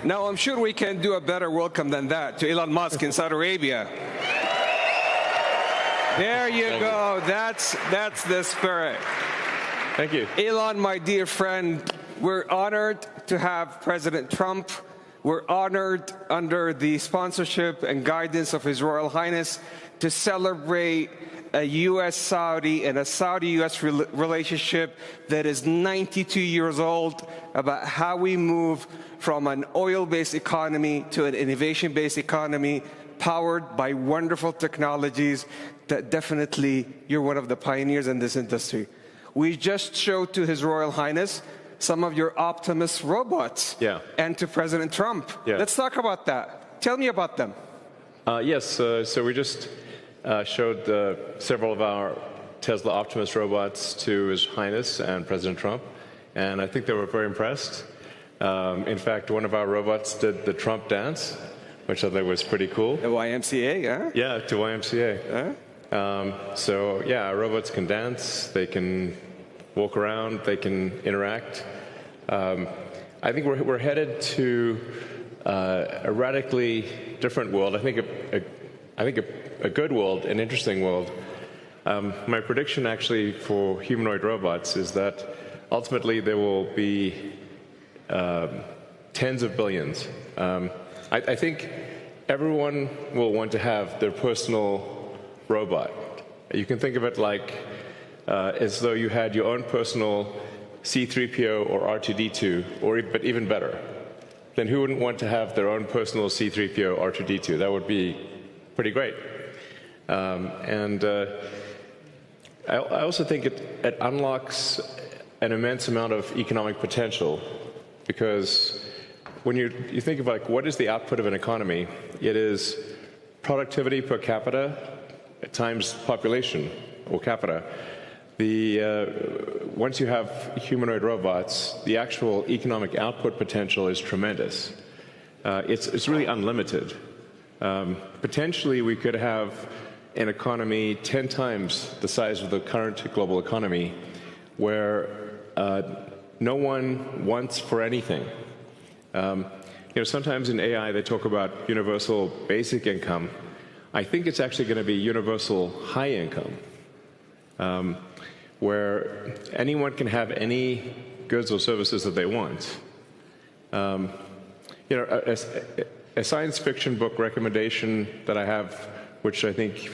Now, I'm sure we can do a better welcome than that to Elon Musk in Saudi Arabia. There you go. That's the spirit. Thank you. Elon, my dear friend, we're honored to have President Trump. We're honored under the sponsorship and guidance of His Royal Highness to celebrate a U.S.-Saudi and a Saudi-U.S. relationship that is 92 years old, about how we move from an oil-based economy to an innovation-based economy powered by wonderful technologies that definitely you're one of the pioneers in this industry. We just showed to His Royal Highness some of your Optimus robots, and to President Trump. Let's talk about that. Tell me about them. Yes, so we just showed several of our Tesla Optimus robots to His Highness and President Trump, and I think they were very impressed. In fact, one of our robots did the Trump dance, which I think was pretty cool. The YMCA, yeah? Yeah, to YMCA. So, yeah, our robots can dance, they can walk around, they can interact. I think we're headed to a radically different world. I think a good world, an interesting world. My prediction actually for humanoid robots is that ultimately there will be tens of billions. I think everyone will want to have their personal robot. You can think of it like as though you had your own personal C-3PO or R2-D2, but even better. Then who wouldn't want to have their own personal C-3PO or R2-D2? That would be pretty great. I also think it unlocks an immense amount of economic potential, because when you think of like what is the output of an economy, it is productivity per capita times population or capita. Once you have humanoid robots, the actual economic output potential is tremendous. It's really unlimited. Potentially, we could have an economy 10 times the size of the current global economy, where no one wants for anything. Sometimes in AI they talk about universal basic income. I think it's actually going to be universal high income, where anyone can have any goods or services that they want. A science fiction book recommendation that I have, which I think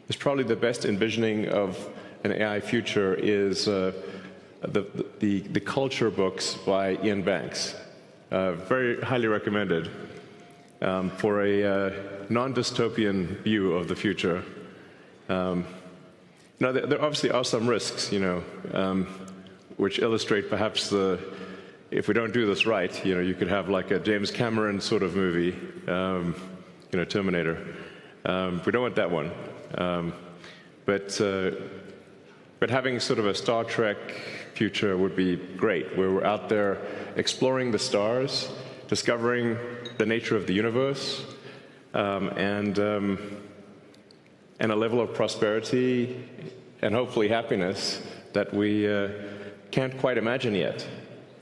is probably the best envisioning of an AI future, is the culture books by Ian Banks. Very highly recommended for a non-dystopian view of the future. Now, there obviously are some risks, which illustrate perhaps if we don't do this right, you could have like a James Cameron sort of movie, Terminator. We don't want that one. But having sort of a Star Trek future would be great, where we're out there exploring the stars, discovering the nature of the universe, and a level of prosperity and hopefully happiness that we can't quite imagine yet.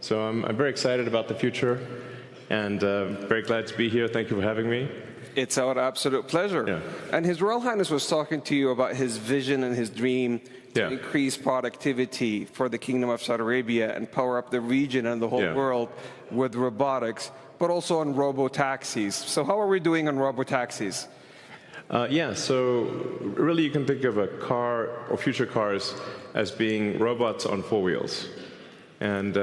So I'm very excited about the future, and very glad to be here. Thank you for having me. It's our absolute pleasure. Yeah. And His Royal Highness was talking to you about his vision and his dream to increase productivity for the Kingdom of Saudi Arabia and power up the region and the whole world with robotics, but also on robotaxis. So how are we doing on robotaxis? So really you can think of a car or future cars as being robots on four wheels. And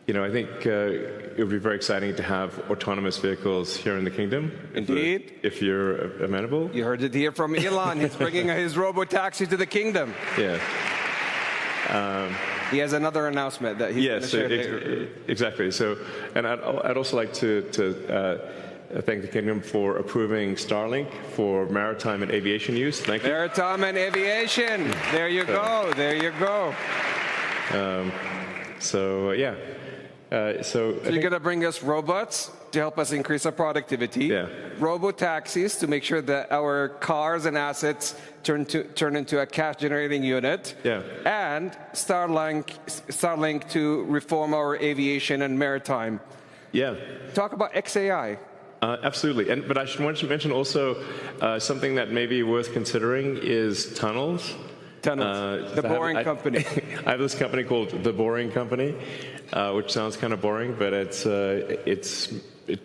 I think it would be very exciting to have autonomous vehicles here in the kingdom. Indeed. If you're amenable. You heard it here from Elon. He's bringing his robotaxi to the kingdom. Yeah. He has another announcement that he's going to share later. Exactly. So, and I'd also like to thank the kingdom for approving Starlink for maritime and aviation use. Thank you. Maritime and aviation. There you go. There you go. So you're going to bring us robots to help us increase our productivity, robo-taxis to make sure that our cars and assets turn into a cash-generating unit, and Starlink to reform our aviation and maritime. Yeah. Talk about XAI. Absolutely. But I should want to mention also something that may be worth considering is tunnels. Tunnels. The Boring Company. I have this company called The Boring Company, which sounds kind of boring, but it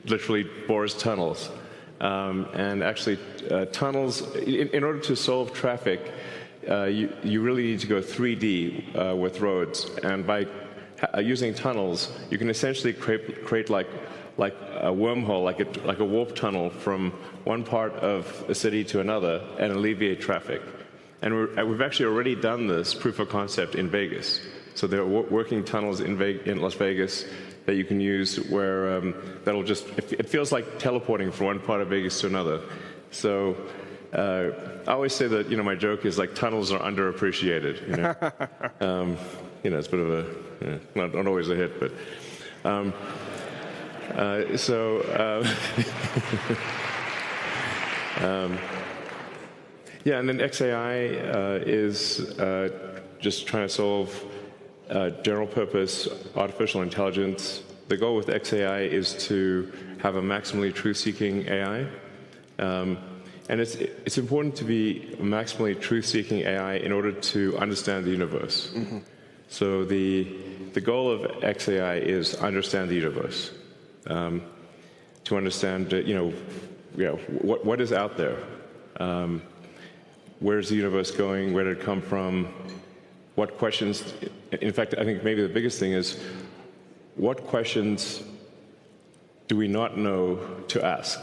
literally bores tunnels. And actually, tunnels, in order to solve traffic, you really need to go 3D with roads. And by using tunnels, you can essentially create like a wormhole, like a warp tunnel from one part of a city to another and alleviate traffic. And we've actually already done this proof of concept in Vegas. So there are working tunnels in Las Vegas that you can use where that'll just, it feels like teleporting from one part of Vegas to another. So I always say that, my joke is like tunnels are underappreciated, it's a bit of a, not always a hit, but. Yeah, and then XAI is just trying to solve general purpose artificial intelligence. The goal with XAI is to have a maximally truth-seeking AI. And it's important to be a maximally truth-seeking AI in order to understand the universe. Mm-hmm. So the goal of XAI is understand the universe. To understand, what is out there. Where's the universe going? Where did it come from? What questions? In fact, I think maybe the biggest thing is, what questions do we not know to ask?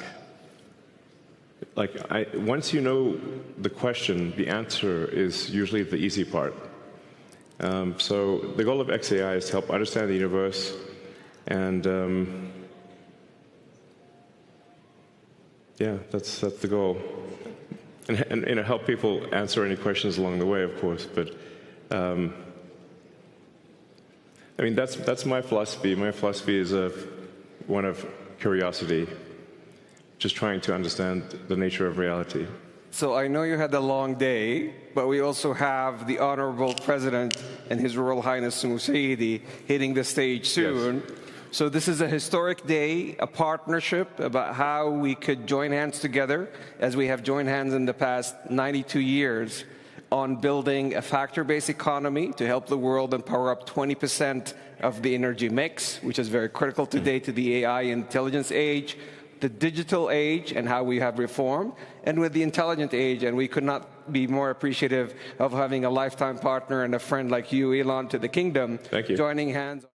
Once you know the question, the answer is usually the easy part. So the goal of XAI is to help understand the universe and yeah, that's the goal. And help people answer any questions along the way, of course. But that's my philosophy. My philosophy is one of curiosity, just trying to understand the nature of reality. So I know you had a long day, but we also have the Honorable President and His Royal Highness Saudi hitting the stage soon. Yes. So this is a historic day, a partnership about how we could join hands together, as we have joined hands in the past 92 years, on building a factor-based economy to help the world and power up 20% of the energy mix, which is very critical today to the AI intelligence age, the digital age, and how we have reformed, and with the intelligent age. And we could not be more appreciative of having a lifetime partner and a friend like you, Elon, to the kingdom. Thank you. Joining hands.